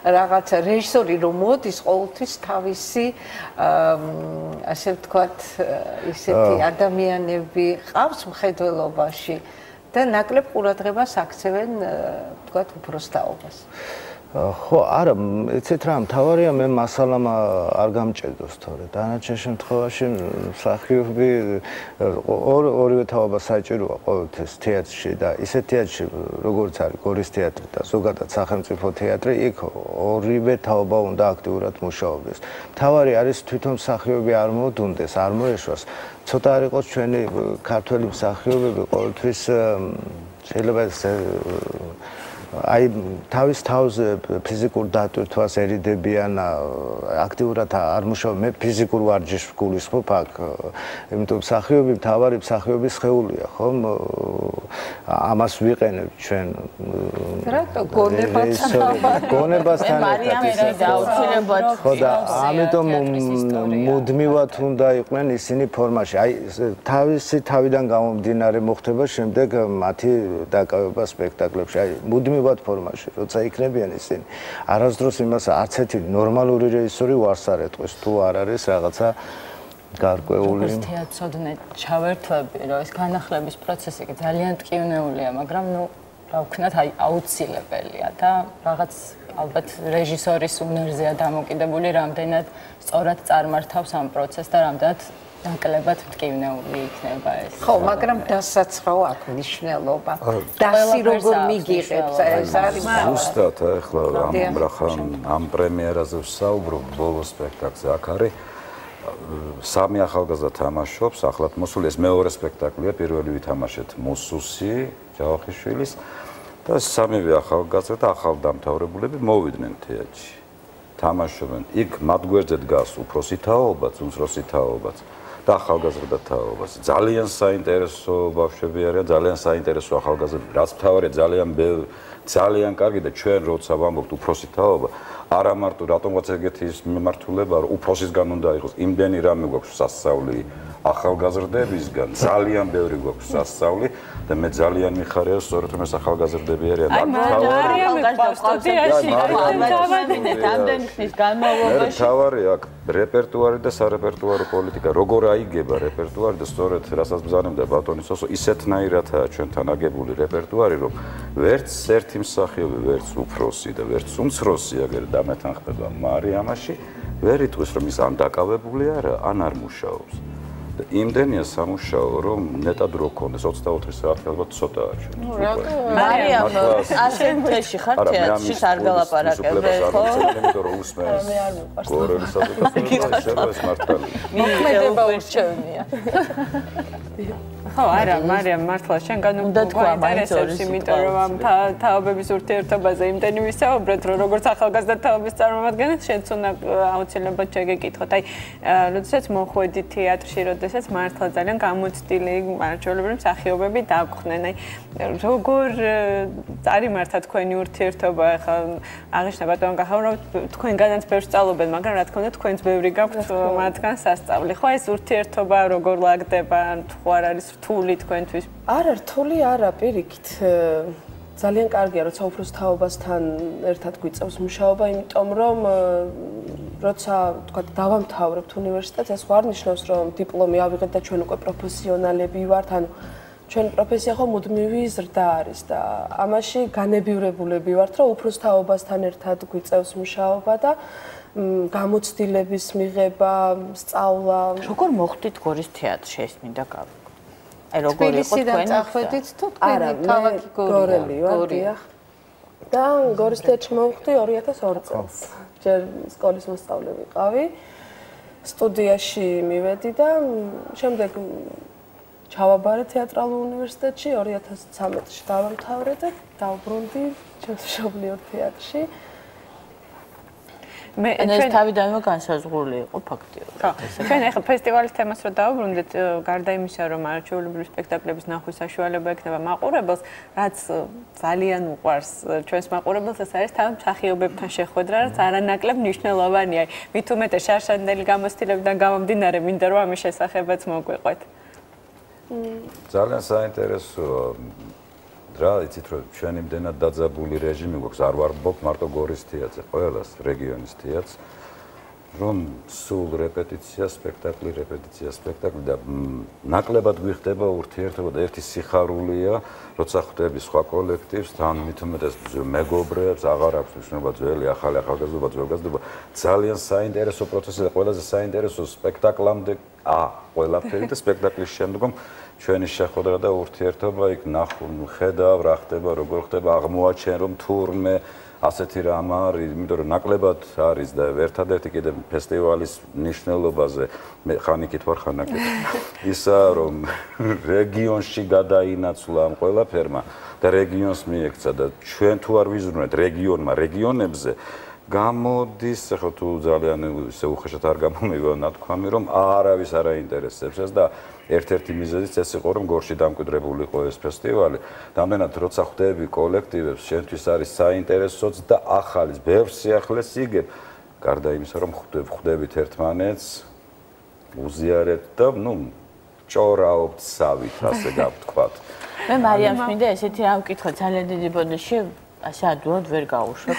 რაღაცა რეჟისორი რომ მოდის ყოველთვის თავისი ასე ვთქვათ ისეთი ადამიანები ყავს მხედველობაში და ნაკლებ ყურადღებას აქცევენ ვთქვათ უფროსთაობას. ხო, არა, იცით რა, მთავარია მე მასალამ არ გამჭედოს თორე. დანარჩენ შემთხვევაში მსახიობი ორივე თაობა საჭიროა ყოველთვის თეატრში და ისეთ თეატრში, როგორც არის გორის თეატრი და ზოგადად სახელმწიფო თეატრი, იქ ორივე თაობა უნდა აქტიურად მუშაობდეს. მთავარი არის თვითონ მსახიობი არ მოდუნდეს, არ მოეშვას. ცოტა არ იყოს ჩვენი ქართველი მსახიობები ყოველთვის შეიძლება აი თავის თავზე ფიზიკურ დატვირთვას ერიდებიან აქტიურად არ მუშაობენ მე ფიზიკურ ვარჯიშს გულისხმობ აქ იმიტომ მსახიობი მთავარი მსახიობის სხეულია ხომ ამას ვიყენებ ჩვენ რატო გონებასთან აუცილებლად ხო და ამიტომ მუდმივად უნდა იყვნენ ისინი ფორმაში აი თავისი თავიდან გამომდინარე მოხდება შემდეგ მათი დაკავება სპექტაკლებში აი მუდმივად ფორმაში, როცა იქნებიან ისინი. არასდროს იმას არც ერთი ნორმალური რეჟისორი ვარს არ ეტყვის, თუ არ არის რაღაცა გარკვეული. როგორც თეატროდნე ჩავერთვები, რომ ეს განახლების პროცესი ძალიან ტკივნეულია, მაგრამ ნუ რა ვქნათ, აი აუცილებელია და რაღაც ალბათ რეჟისორის უნარზეა დამოკიდებული, რამდენად სწორად წარმართავს ამ პროცესს და რამდენად ნაკლებად მტკივნეული იქნება ეს. ხო, მაგრამ დასაცხაო აქვს მნიშვნელობა. დასი როგორ მიგიღებს ეს არის ზუსტად ახლა ამ პრემიერაზე ვსაუბრობ ბოლო სპექტაკლზე. აქ არის სამი ახალგაზრდა თამაშობს, ახლად მოსული ეს მეორე სპექტაკლია, პირველი ვითამაშეთ მოსუსი ჯავახიშვილის და სამივე ახალგაზრდა ახალდამთავრებულები მოვიდნენ თეატრში. თამაშობენ. იქ მათ გვერდზე დგას უფროსი თაობაც, უმცროსი თაობაც. და ახალგაზრდა თაობას. ძალიან საინტერესო ბავშვები არიან, ძალიან საინტერესო ახალგაზრდები. რაც მთავარია ძალიან კარგი და ჩვენ როცა ვამბობთ უფროსი თაობა, არა მარტო რატომღაც ეგეთი მიმართულება, რომ უფროსისგან უნდა იყოს, იმდენი რამე გვაქვს სასწავლი ახალგაზრდებისგან, ძალიან ბევრი გვაქვს სასწავლი და მე ძალიან მიხარია, სწორედ რომ ეს ახალგაზრდები არიან. თავარი აქ რეპერტუარი და სარეპერტუარო პოლიტიკა, როგორ აიგება რეპერტუარი და სწორედ რასაც ბრძანებდა ბატონი სოსო, ისეთნაირადაა ჩვენთან აგებული რეპერტუარი, რომ ვერც ერთი მსახიობი, ვერც უფროსი და ვერც უმცროსი აგერ დამეთანხმება მარიამაში, ვერ იტყვის რომ ის ან დაკავებული არა, ან არ მუშაობს. და იმდენია სამუშაო, რომ ნეტად რო ქონდეს 24 საათი ალბათ ცოტაა ჩვენ. მარიამ, ასე მთეში ხარ თეატრში არ გალაპარაკებ, ხო? იმიტომ რომ უსმენს. მე არ მიყვარს. გორელი საზოგადოება ეს მართალი. მოქმედება ურჩევნია. ხო, არა, მარიამ, მართლა შენგან უნდა გვაინტერესებს, იმიტომ რომ ამ თაობების ურთიერთობაზე იმდენი ვისაუბრეთ, რომ როგორც ახალგაზრდა თაობის წარმომადგენელი, შენც უნდა აუცილებლად შეგეკითხოთ. აი, როდესაც მოხვედი თეატრში, როდესაც მართლა ძალიან გამოცდილი მარჩვენებრივი მსახიობები დაგხვდნენ. აი, როგორ წარიმართა თქვენი ურთიერთობა, ახლა აღნიშნა ბატონ გახავრა, თქვენგანაც ბევრ სწავლობენ, მაგრამ რა თქმა უნდა, თქვენც ბევრი გაქვთ მათგან სასწავლი. ხო, ეს ურთიერთობა როგორ ლაგდება, თუ არ არის რთული თქვენთვის? არა, რთული არა, პირიქით. ძალიან კარგია, როცა უფროს თაობასთან ერთად გვიწევს მუშაობა, იმიტომ რომ როცა თქვა დავამთავრებთ უნივერსიტეტს, ეს არ ნიშნავს, რომ დიპლომი ავიღეთ და ჩვენ უკვე პროფესიონალები ვართ, ანუ ჩვენ პროფესია ხო მუდმივი ზრდა არის და ამაში განებივრებულები ვართ, რომ უფროს თაობასთან ერთად გვიწევს მუშაობა და გამოცდილების მიღება, სწავლა. როგორ მოხდით გორის თეატრში ეს მინდა გავიგო. აი როგორ იყო თქვენი წახვედით თუ თქვენი ქალაქი გორელი ვარ, დიახ. და გორის თეატრში მოვხდი 2002 წელს. ჯერ სკოლის მოსწავლე ვიყავი. სტუდიაში მივედი და შემდეგ ჩავაბარე თეატრალურ უნივერსიტეტში 2013-ში დავამთავრე და დავბრუნდი მშობლიურ თეატრში. ეს თავიდანვე განსაზღვრული იყო ფაქტიურად. ხო, ჩვენ ახლა ფესტივალის თემას რო დავუბრუნდეთ, გარდა იმისა, რომ არაჩვეულებრივი სპექტაკლების ნახვის საშუალება ექნება მაყურებელს, რაც ძალიან უყვარს ჩვენს მაყურებელს, ეს არის თან მსახიობებთან შეხვედრა, რაც არანაკლებ მნიშვნელოვანია. მით უმეტეს შარშანდელი გამოცდილებიდან გამომდინარე, მინდა რომ ამის შესახებაც მოგვიყვეთ. ძალიან საინტერესოა. რა იცით რომ ჩვენი იმდენად დაძაბული რეჟიმი გვაქვს, არ ვარბობ მარტო გორის თეატრზე, ყველას რეგიონის თეატრს, რომ სულ რეპეტიცია, სპექტაკლი და ნაკლებად გვიხდება ურთიერთობა და ერთი სიხარულია, როცა ხვდები სხვა კოლექტივს, თან მით უმეტეს მეგობრებს, აღარ აქვს მნიშვნელობა ძველი, ახალი ახალგაზრდობა, ძველგაზრდობა, ძალიან საინტერესო პროცესი და ყველაზე საინტერესო სპექტაკლამდე ყველაფერი და სპექტაკლის შემდგომ ჩვენი შეხვედრა და ურთიერთობა იქ ხედავ რა ხდება, როგორ ხდება, აღმოაჩენ რომ თურმე ასეთი რამ არის, იმიტომ რომ ნაკლებად არის და ერთადერთი კიდე ფესტივალის მნიშვნელობაზე მე ხანიკით ვარ ხანაკით. ისა რომ რეგიონში გადაინაცვლა ამ ყველაფერმა და რეგიონს მიექცა და ჩვენ თუ არ ვიზრუნეთ რეგიონებზე გამოდის, ხო თუ ძალიან ისე უხეშად არ გამომიგონა ნათქვამი, რომ არავის არ აინტერესებს ეს და ერთ-ერთი მიზეზიც ეს იყო, რომ გორში დამკვიდრებული იყო ეს ფესტივალი. Რამდენად როცა ხვდები კოლექტივებს, შენთვის არის საინტერესოც და ახალის, ბევრ სიახლეს იგებ. გარდა იმისა, რომ ხვდებით ერთმანეთს, უზიარებთ და ჭორაობთ სავით, ასე გავთქვათ. მე მარიამს მინდა ესეთი რამ ვკითხო, ძალიან დიდი ბოდიში ასე ადვილად ვერ გავუშვებ.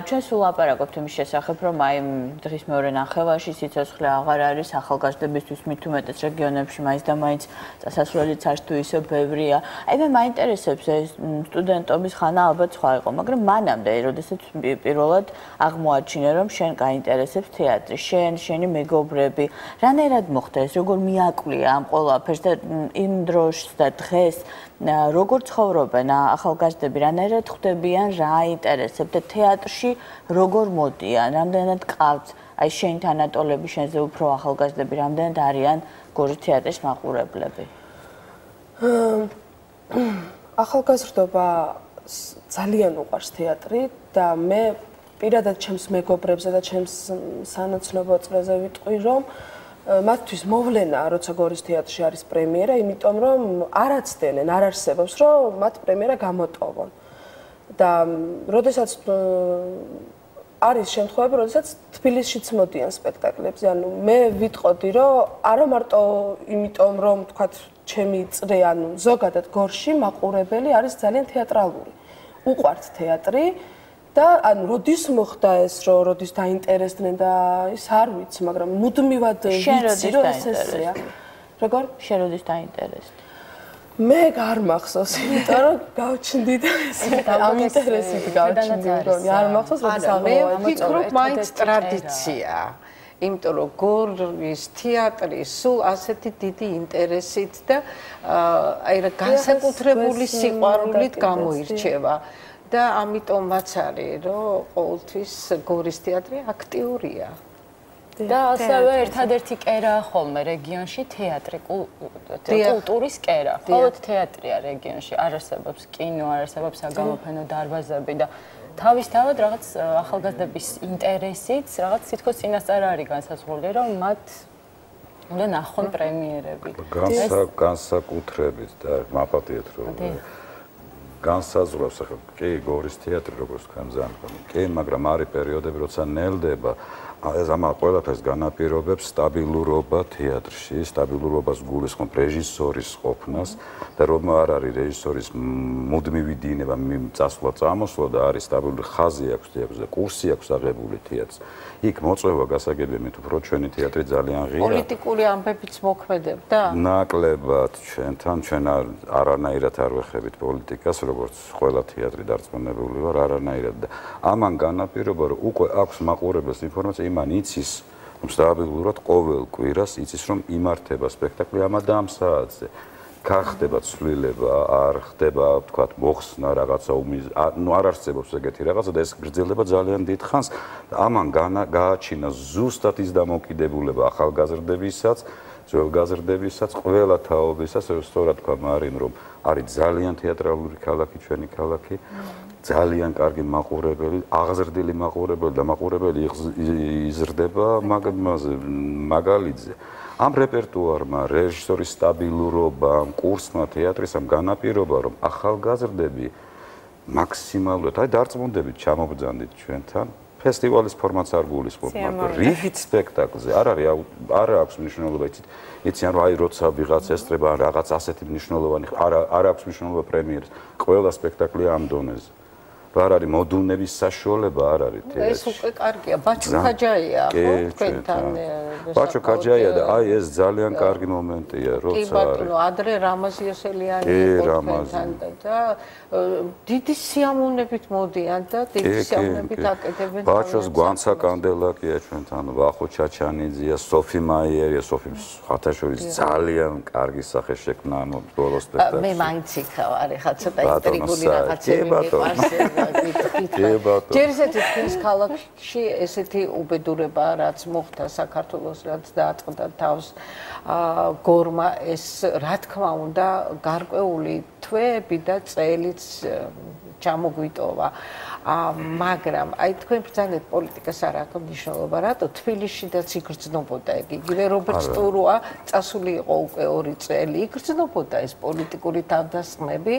ჩვენ სულ ლაპარაკობთ იმის შესახებ, რომ აი დღის მეორე ნახევარში სიცოცხლე აღარ არის ახალგაზრდებისთვის, მით უმეტეს რეგიონებში მაინც და მაინც წასასვლელიც არც თუ ისე ბევრია. აი მე მაინტერესებს ეს სტუდენტობის ხანა ალბათ სხვა იყო, მაგრამ მანამდე, როდესაც პირველად აღმოაჩინე, რომ შენ გაინტერესებს თეატრი, შენი მეგობრები, რანაირად მოხდა ეს, როგორ მიაკვლია ამ ყველაფერს და იმ დროს და დღეს როგორ ცხოვრობენ ახალგაზრდები, რანაირად ხვდებიან, რა აინტერესებს და თეატრში როგორ მოდიან, რამდენად ყავთ აი შენი თანატოლები, შენზე უფრო ახალგაზრდები, რამდენად არიან გორის თეატრის მაყურებლები? ახალგაზრდობა ძალიან უყვარს თეატრი და მე პირადად ჩემს მეგობრებზე და ჩემს სანაცნობო წრეზე ვიტყვი, რომ მათთვის მოვლენა, როცა გორის თეატრში არის პრემიერა, იმიტომ რომ არ აცდენენ, არ არსებობს, რომ მათ პრემიერა გამოტოვონ. და როდესაც არის შემთხვევები, როდესაც თბილისშიც მოდიან სპექტაკლებზე, ანუ მე ვიტყოდი, რომ არა მარტო იმიტომ, რომ თქვათ ჩემი წრე, ანუ ზოგადად გორში მაყურებელი არის ძალიან თეატრალური. უყვართ თეატრი და ანუ როდის მოხდა ეს, რომ როდის დაინტერესდნენ და ის არ ვიცი, მაგრამ მუდმივად ვიცი, რომ ეს ესეა. როგორ? შენ როდის დაინტერესდი? მე არ მახსოვს, იმიტომ რომ გავჩნდი და ამ ინტერესით გავჩნდი, რომ არ მახსოვს, როდის აღმოვაჩინე. მე ვფიქრობ, მაინც ტრადიციაა. იმიტომ რომ გორის თეატრი სულ ასეთი დიდი ინტერესით და აი რა განსაკუთრებული სიყვარულით გამოირჩევა. და ამიტომაც არის, რომ ყოველთვის გორის თეატრი აქტიურია. და ასევე ერთადერთი კერაა ხოლმე რეგიონში თეატრი, კულტურის კერა. მხოლოდ თეატრია რეგიონში, არ არსებობს კინო, არ არსებობს საგამოფენო დარბაზები და თავისთავად რაღაც ახალგაზრდების ინტერესიც, რაღაც თითქოს წინასწარ არის განსაზღვრული, რომ მათ უნდა ნახონ პრემიერები. განსაკუთრებით და მაპატიეთ რომ განსაზღვრავს ახლა კი გორის თეატრი როგორც თქვენ ძალიან კი მაგრამ არის პერიოდები როცა ნელდება ეს ამა ყველაფერს განაპირობებს სტაბილურობა თეატრში, სტაბილურობას გულისხმობ რეჟისორის ყოფნას და რომ არ არის რეჟისორის მუდმივი დინება წასვლა წამოსვლა და არის სტაბილური ხაზი აქვს თეატრს და კურსი აქვს აღებული თეატრს. იქ მოწვევა გასაგებია თუ უფრო ჩვენი თეატრი ძალიან ღია. პოლიტიკური ამბებიც მოქმედებდა? ნაკლებად ჩვენთან ჩვენ არანაირად არ ვეხებით პოლიტიკას, როგორც ყველა თეატრი დარწმუნებული ვარ, არანაირად და ამან განაპირობა რომ უკვე აქვს მაყურებელს ინფორმაცია იმან იცის რომ სტაბილურად ყოველ კვირას იცის რომ იმართება სპექტაკლი ამა და ამ საათზე გახდება ცვლილება არ ხდება თქვათ მოხსნა რაღაცა არ არსებობს ეგეთი რაღაცა და ეს გრძელდება ძალიან დიდ ხანს და ამან გააჩინა ზუსტად ის დამოკიდებულება ახალგაზრდებისაც ძველგაზრდებისაც ყველა თაობისას სწორად თქვა მარინ რომ არის ძალიან თეატრალური ქალაქი ჩვენი ქალაქი ძალიან კარგი მაყურებელი, აღზრდილი მაყურებელი და მაყურებელი იზრდება მაგალითზე. ამ რეპერტუარმა, რეჟისორის სტაბილურობამ, კურსმა, თეატრისამ განაპირობა, რომ ახალგაზრდები მაქსიმალურად, დარწმუნდებით ჩამობრძანდით ჩვენთან, ფესტივალის ფორმატს არ გულისხმობ, მაგრამ რიგით სპექტაკლზე არ აქვს მნიშვნელობა, იციან რომ როცა ვიღაც ესწრება რაღაც ასეთი მნიშვნელოვანი, არ აქვს მნიშვნელობა პრემიერს, ყველა სპექტაკლია ამ დონეზე. არ არის მოდულნების საშუალება არ არის თეატრში. ეს უკვე კარგია. ბაჩო ქაჯაია, ხო, თქვენთან. ბაჩო ქაჯაია და ეს ძალიან კარგი მომენტია, როცა კი ბატონო, ადრე რამაზიოსელიანი იყო თქვენთან და დიდი სიამოვნებით მოდიან და დიდი სიამოვნებით აკეთებენ. ბაჩოს გვანცა კანდელაკია ჩვენთან, ვახო ჩაჩანიძეა, სოფი მაიერია, სოფი ხათაშორის ძალიან კარგი სახე შექმნა ამ ბოლო სპექტაკლში. მე მაინც იქავ, ხა ცოტა ინტრიგული რაღაცები მიყვარს. ჯერ ისეთი თქვენს ქალაქში ესეთი უბედურება რაც მოხდა საქართველოს რაც დააწყდა თავს გორმა ეს რა თქმა უნდა გარკვეული თვეები და წელიც ჩამოგვიტოვა მაგრამ აი თქვენ ბრძანეთ პოლიტიკას არ აქვს მნიშვნელობა რატო თბილისშიდაც იგრძნობოდა ეგ იგივე რობერტ სტურუა წასული იყო უკვე 2 წელი იგრძნობოდა ეს პოლიტიკური თავდასხმები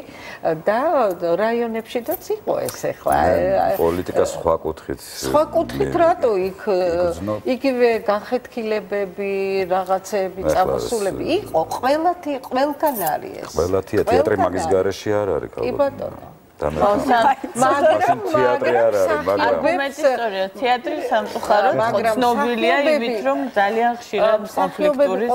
და რაიონებშიდაც იყო ეს ახლა პოლიტიკა სხვა კუთხით რატო იქ იგივე განხეთქილებები რაღაცები წამოსულები იყო ყველგან არის ეს ყველა თეატრი მაგის გარეშე არ არის კი ბატონო მაგრამ თეატრი არ არის მაგრამ ისტორია თეატრი სამწუხაროდ ცნობილია იმით რომ ძალიან ხშირად კონფლიქტური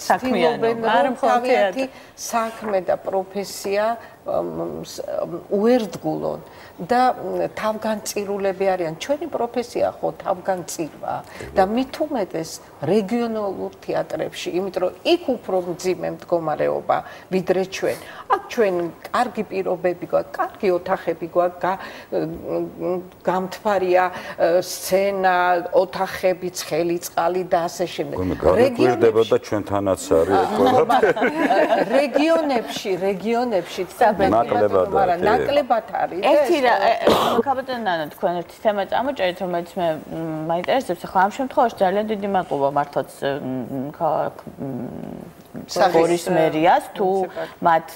საქმიანობა არ მხოლოდ თეატრი საქმე და პროფესია უერთგულონ და თავგანწირულები არიან ჩვენი პროფესია ხო თავგანწირვა და მით უმეტეს რეგიონალურ თეატრებში იმიტომ რომ იქ უფრო მძიმე მდგომარეობა ვიდრე ჩვენ აქ ჩვენ კარგი პირობები გვაქვს კარგი ოთახები გვაქვს გამთბარია სცენა ოთახები ცხელი წყალი და ასე შემდეგ რეგიონებდება და ჩვენთანაც არის რეგიონებში ნაკლებად არის ერთი რა კაპიტანანა თქვენ ერთი თემა წამოჭერეთ რომელიც მე მაინტერესებს ახლა ამ შემთხვევაში ძალიან დიდი მადლობა მართლაც ქალაქ გორის მერიას თუ მათ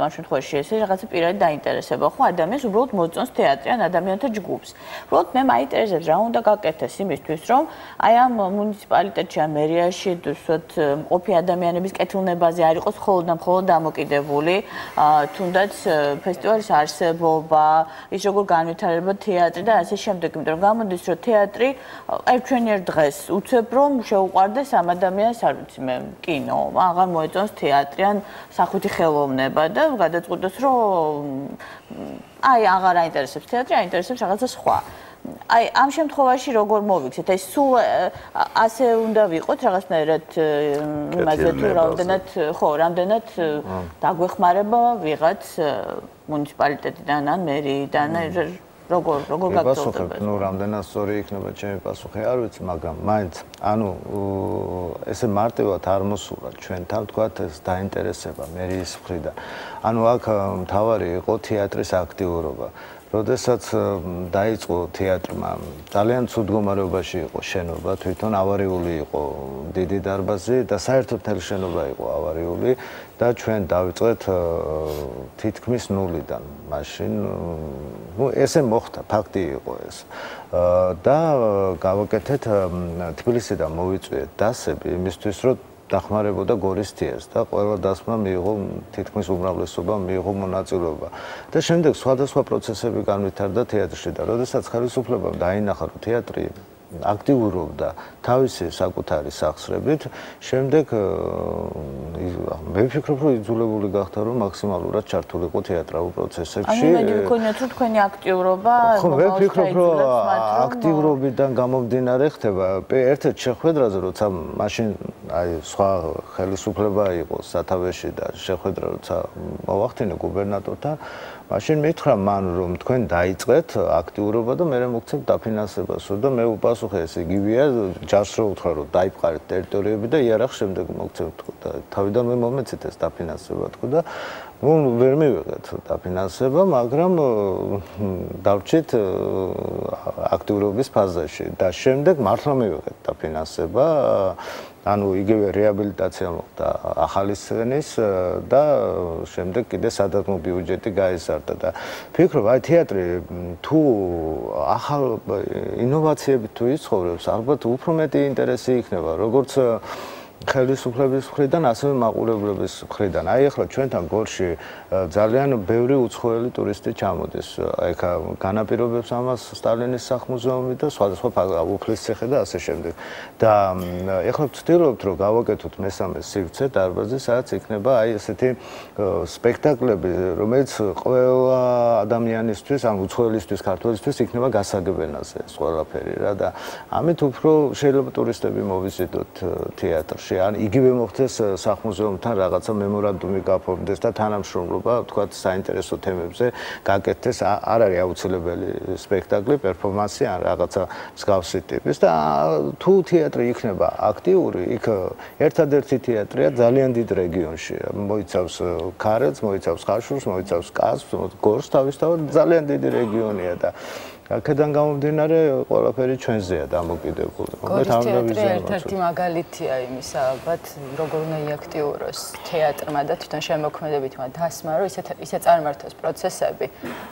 ამ შემთხვევაში ესე რაღაცა პირადი დაინტერესება ხო ადამიანს უბრალოდ მოწონს თეატრი ან ადამიანთა ჯგუფს უბრალოდ მე მაინტერესებს რა უნდა გაკეთდეს იმისთვის რომ აი ამ მუნიციპალიტეტში ან მერიაში თუნდაც მყოფი ადამიანების კეთილნებაზე არ იყოს მხოლოდ და მხოლოდ დამოკიდებული თუნდაც ფესტივალის არსებობა ის როგორ განვითარება თეატრი და ასე შემდეგ იმიტომ რომ გამოდის რომ თეატრი აი ჩვენ ერთ დღეს უცებ რომ შეუყვარდეს ამ ადამიანს არ ვიცი მე კინო აღარ მოეწონს თეატრი ან სახვითი ხელოვნება და გადაწყვიტოს რომ აი აღარ აინტერესებს თეატრი, აინტერესებს რაღაცა სხვა. აი ამ შემთხვევაში როგორ მოვიქცეთ? აი სულ ასე უნდა ვიყოთ რაღაცნაირად იმაზე თუ რამდენად დაგვეხმარება ვიღაც მუნიციპალიტეტიდან ან მერიიდან როგორ გაგწოვდება? ნუ რამდენად სწორი იქნება ჩემი პასუხი, არ ვიცი, მაგრამ მაინც ანუ ესე მარტივად არ მოსულა ჩვენთან თქვათ ეს დაინტერესება მერიის მხრიდან. ანუ აქ მთავარი იყო თეატრის აქტიურობა. როდესაც დაიწყო თეატრმა, ძალიან ცუდ მდგომარეობაში იყო შენობა, თვითონ ავარიული იყო დიდი დარბაზი და საერთოდ მთელი შენობა იყო ავარიული და ჩვენ დავიწყეთ თითქმის ნულიდან. მაშინ ესე მოხდა, ფაქტი იყო ეს. და გავაკეთეთ თბილისიდან მოვიწვიეთ დასები იმისთვის, რომ დახმარებოდა გორის თეატრს და ყველა დასმა მიიღო თითქმის უმრავლესობა მიიღო მონაწილეობა და შემდეგ სხვადასხვა პროცესები განვითარდა თეატრში და როდესაც ხელისუფლებამ დაინახა რომ თეატრი აქტიურობდა თავისი საკუთარი სახსრებით შემდეგ მე ვფიქრობ რომ იძულებული გახდა რომ მაქსიმალურად ჩართულიყო თეატრალურ პროცესებში ანუ მე მგონია თუ თქვენი აქტიურობა ხო მე ვფიქრობ რომ აქტიურობიდან გამომდინარე ხდება ერთ-ერთ შეხვედრაზე როცა მაშინ აი სხვა ხელისუფლება იყო სათავეში და შეხვედრა როცა მოვახდინე გუბერნატორთან მაშინ მითხრა მან რომ თქვენ დაიწყეთ აქტიურობა და მე მოგცემ დაფინანსებას და მე უპასუხე ეს იგივეა ჯარს რო უთხრა რომ დაიფყარეთ ტერიტორიები და იარაღ შემდეგ მოგცემ თქო და თავიდან მე მომეცით ეს დაფინანსება თქო და ნუ ვერ მივიღეთ დაფინანსება მაგრამ დავრჩით აქტიურობის ფაზაში და შემდეგ მართლა მივიღეთ დაფინანსება ანუ იგივე რეაბილიტაცია მოხდა ახალი სცენის და შემდეგ კიდე სადაზმო ბიუჯეტი გაიზარდა და ფიქრობ აი თეატრი თუ ახალ ინოვაციებით თუ იცხოვრებს ალბათ უფრო მეტი ინტერესი იქნება როგორც ხელისუფლების მხრიდან ასევე მაყურებლების მხრიდან. აი ახლა ჩვენთან გორში ძალიან ბევრი უცხოელი ტურისტი ჩამოდის. აი ხა განაპირობებს ამას სტალინის სახლ-მუზეუმი და სხვადასხვა უფლისციხე და ასე შემდეგ. და ახლა ვცდილობთ რომ გავაკეთოთ მესამე სივრცე დარბაზი, სადაც იქნება აი ესეთი სპექტაკლები, რომელიც ყველა ადამიანისთვის, ან უცხოელისთვის, ქართველისთვის იქნება გასაგებენაზე ეს ყველაფერი რა და ამით უფრო შეიძლება ტურისტები მოვიზიდოთ თეატრში. ან იგივე მოხდეს სახლ-მუზეუმთან რაღაცა მემორანდუმი გაფორმდეს და თანამშრომლობა, თქვათ, საინტერესო თემებზე გაკეთდეს. არ არის აუცილებელი სპექტაკლი, პერფორმანსი ან რაღაცა მსგავსი ტიპის და თუ თეატრი იქნება აქტიური, იქ ერთადერთი თეატრია ძალიან დიდ რეგიონში. მოიცავს ქარელს, მოიცავს ხაშურს, მოიცავს კაზს, გორს თავისთავად ძალიან დიდი რეგიონია და აქედან გამომდინარე ყველაფერი ჩვენზეა დამოკიდებული. მე თამბობიზმი ერთ-ერთი მაგალითია იმისა, ალბათ როგორ უნდა იაქტიუროს თეატრმა და თვითონ შემოქმედებითმა დასმა, რომ ისე წარმართოს პროცესები,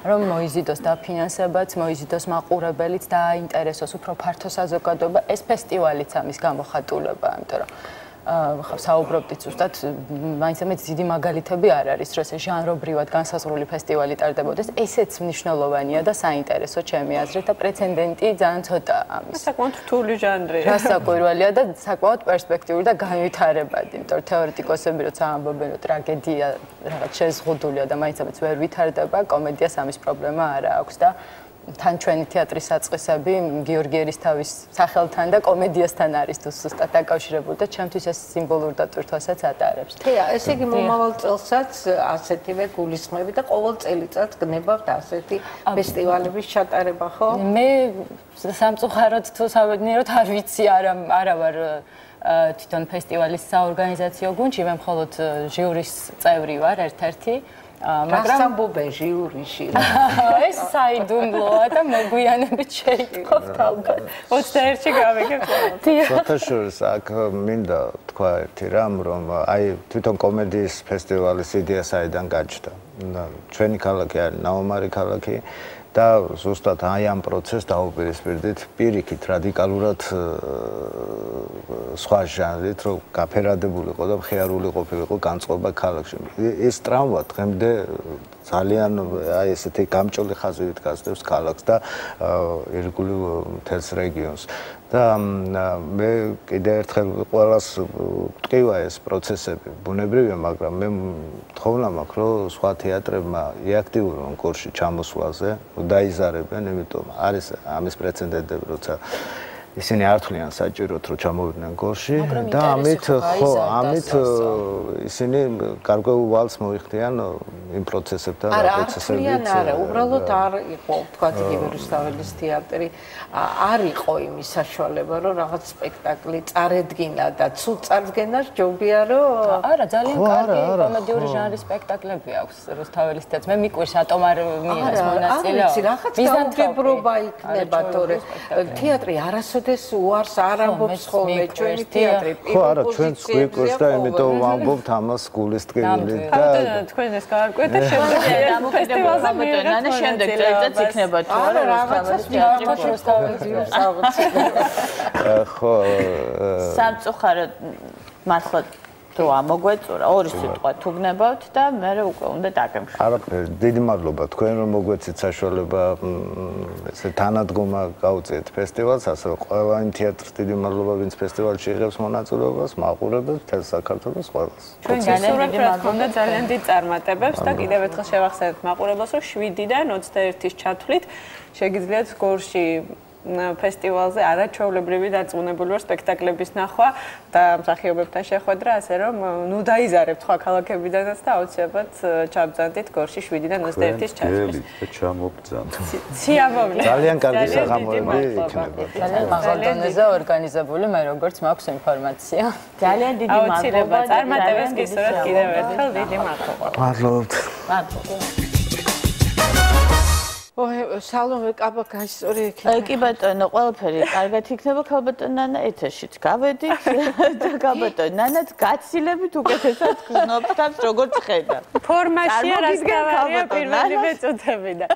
რომ მოიზიდოს დაფინანსებაც, მოიზიდოს მაყურებელიც და აინტერესოს უფრო ფართო საზოგადოება. ეს ფესტივალიც ამის გამოხატულებაა, იმიტომ რომ საუბრობდით ზუსტად მაინც დიდი მაგალითები არ არის, რომ ესე ჟანრობრივად განსაზღვრული ფესტივალი ტარდებოდეს, ესეც მნიშვნელოვანია და საინტერესო ჩემი აზრით და პრეცედენტი ძალიან ცოტაა ამის. საკმაოდ რთული ჟანრია. გასაკვირველია და საკმაოდ პერსპექტიული და განვითარებადი, იმიტომ რომ თეორეტიკოსები როცა ამბობენ, რომ ტრაგედია რაღაც შეზღუდულია და მაინც ვერ ვითარდება, კომედიას ამის პრობლემა არ აქვს და თან ჩვენი თეატრის საწყისები გიორგი ერისთავის სახელთან და კომედიასთან არის თუ ზუსტად დაკავშირებული და ჩემთვის ეს სიმბოლურ დატვირთვასაც ატარებს. ესე იგი მომავალ წელსაც ასეთივე გულისხმები და ყოველ წელიწადს გნებავთ ასეთი ფესტივალების ჩატარება, ხო? მე სამწუხაროდ თუ საბედნიეროდ არ ვიცი, არა ვარ თვითონ ფესტივალის საორგანიზაციო გუნდში, მე მხოლოდ ჟიურის წევრი ვარ ერთ-ერთი. მაგრამ ამბობენ ჟიურიში ეს საიდუმლოა და მოგვიანებით შეიტყობთ ალბათ 21-ში გავიგებთ. საერთაშორისო აქ მინდა თქვა ერთი რამ რომ აი თვითონ კომედიის ფესტივალის იდეა საიდან გაჩნდა. ჩვენი ქალაქი არის ნაომარი ქალაქი და ზუსტად აი ამ პროცესს დაუპირისპირდით პირიქით რადიკალურად სხვა ჟანრით, რომ გაფერადებულიყო და მხიარული ყოფილიყო განწყობა ქალაქში. ეს ტრავმა დღემდე ძალიან აი ესეთი გამჭოლი ხაზივით გასდევს ქალაქს და ირგვლივ მთელს რეგიონს. და მე კიდე ერთხელ ყველას ვტყივა ეს პროცესები ბუნებრივია, მაგრამ მე თხოვნა მაქვს, რომ სხვა თეატრებმა იაქტიურონ გორში ჩამოსვლაზე, დაიზარებენ, იმიტომ არის ამის პრეცედენტები, როცა ისინი არ თვლიან საჭიროდ რომ ჩამოვიდნენ გოლში და ამით ისინი გარკვეულ ვალს მოიხდიან იმ პროცესებთან და პროცესებით. არა, უბრალოდ არ იყო, თქვა იგივე რუსთაველის თეატრი, არ იყო იმის საშუალება, რომ რაღაც სპექტაკლი წარედგინა და ცუდ წარდგენას ჯობია, რომ არა, ძალიან კარგი კომედიური ჟანრის სპექტაკლები აქვს რუსთაველის თეატრს. მე მიკვირს ატომ არ მიიღეს მონაწილეობა. რაღაც გაუგებრობა იქნება, თორე თეატრი არასოდეს უარს არ ამბობს ხოლმე ჩვენი თეატრი. ხო, არა, ჩვენც გვიკვირს და იმიტომ ვამბობთ ამას გულისწყლილი და თქვენ ეს გაარკვიეთ და შემდეგ დამოკიდებულება მეტონა შემდეგ წელიწადს იქნება თუ არა რუსთაველის ხო სამწუხაროდ მართლა თუ ამოგვეწურა ორი სიტყვა თუ გნებავთ და მე უკვე უნდა დაგემშვიდობ. არაფერი, დიდი მადლობა თქვენ რომ მოგვეცით საშუალება ესე თანადგომა გავუწიეთ ფესტივალს, ასე ყველა იმ თეატრს დიდი მადლობა ვინც ფესტივალში იღებს მონაწილეობას, მაყურებელს, მთელ საქართველოს ყველას. ჩვენ გასურვებთ ძალიან დიდ წარმატებებს და კიდევ ერთხელ შევახსენებთ მაყურებელს რომ 7-დან 21-ის ჩათვლით შეგიძლიათ გორში ფესტივალზე არაჩვეულებრივი დარწმუნებული ვარ სპექტაკლების ნახვა და მსახიობებთან შეხვედრა, ასე რომ ნუ დაიზარებთ სხვა ქალაქებიდანაც და აუცილებლად ჩაბრძანდით გორში 7-დან 21-ის ჩათვლით. და ჩამოგბრძანთ. სიამოვნებო. ძალიან კარგი საღამოები იქნება. ძალიან მაღალ დონეზე ორგანიზებული, მე როგორც მაქვს ინფორმაცია. ძალიან დიდი მადლობა. წარმატებებს გისურვებთ კიდევ ერთხელ დიდი მადლობა. მადლობთ. სალომე კაბაკაისტორი კი ბატონო, ყველაფერი კარგად იქნება, ქალბატონ ნანა ეთერშიც გავედით და ქალბატონ ნანაც გაცილებით უკეთესად გრძნობთ თავს როგორც ხედავ. ფორმაშია რაც გავარია პირველი მეწოდებიდან.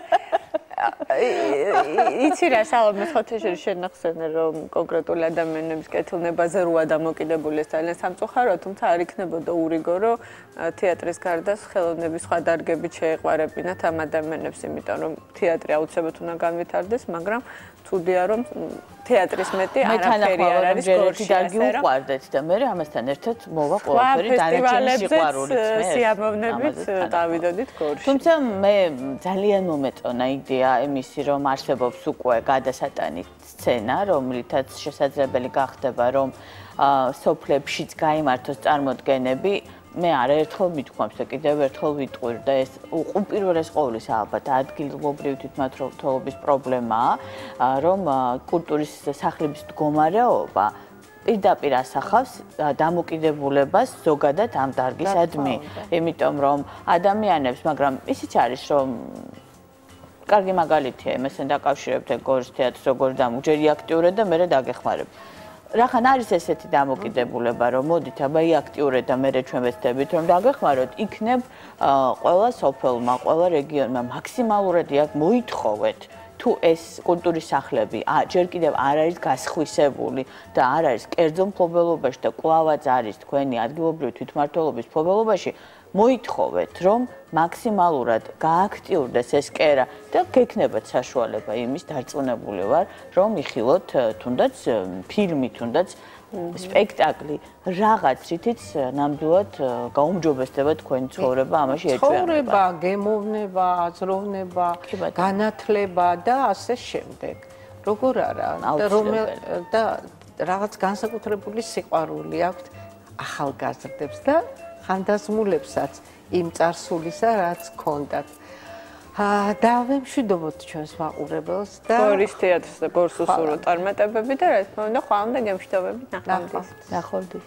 იცი რა სალომე ხოთეშერი შენახსენე რომ კონკრეტული ადამიანების კეთილნებაზე როა დამოკიდებული ეს ძალიან სამწუხაროა, თუმცა არ იქნებოდა ურიგო რომ თეატრის გარდა ხელოვნების სხვა დარგებით შეეყვარებინათ ამ ადამიანებს, იმიტომ რომ თეატრი აუცილებლად უნდა განვითარდეს, მაგრამ ცუდია რომ თეატრის მეტი არაფერი არ არის გორში დარგი უყვარდეთ და მე ამასთან ერთად მოვა ყველაფერი დანარჩენი სიყვარულით მე სიამოვნებით დავიდოდით გორში. თუმცა მე ძალიან მომეწონა იდეა იმისი რომ არსებობს უკვე გადასატანი სცენა, რომლითაც შესაძლებელი გახდება რომ სოფლებშიც გაიმართოს წარმოდგენები. მე არაერთხელ მithქვამს და კიდევ ერთხელ ვიტყვირ და ეს უპირველეს ყოვლისა ალბათ ადგილობრივი თვითმმართველობის პრობლემაა, რომ კულტურის სახლების მდგომარეობა პირდაპირ ასახავს დამოკიდებულებას ზოგადად ამ დარგისადმი, იმიტომ რომ ადამიანებს, მაგრამ ისიც არის რომ კარგი მაგალითია, იმასთან დაკავშირებთ გორის თეატრს როგორ დამუჯერი აქტიურე და მე დაგეხმარებ. რახან არის ესეთი დამოკიდებულება, რომ მოდით აბა აქტიურე და მე ჩვენ ვეცდებით რომ დაგეხმაროთ, იქნებ ყველა სოფელმა, ყველა რეგიონმა მაქსიმალურად აქ მოითხოვეთ თუ ეს კულტურის სახლები ჯერ კიდევ არ არის გასხვისებული და არ არის კერძო მფლობელობაში და კვლავაც არის თქვენი ადგილობრივი თვითმმართველობის მფლობელობაში, მოითხოვეთ რომ მაქსიმალურად გააქტიურდეს ეს კერა და გექნებათ საშუალება იმის დარწმუნებული ვარ, რომ იხილოთ თუნდაც ფილმი, თუნდაც სპექტაკლი, რაღაც რითიც ნამდვილად გაუმჯობესდება თქვენი ცხოვრება, ამაში ეჭვიანობა. ცხოვრება, გემოვნება, აზროვნება, განათლება და ასე შემდეგ. როგორ არა? და რაღაც განსაკუთრებული სიყვარული აქვს ახალგაზრდებს და ხანდაზმულებსაც იმ წარსულისა, რაც ჰქონდათ. და ვემშვიდობოთ ჩვენს მაყურებელს და გორის თეატრს და გორს უსურვო წარმატებები და რა თქმა უნდა, ხვალამდე გემშვიდობებით ნახვამდის. ნახვამდის.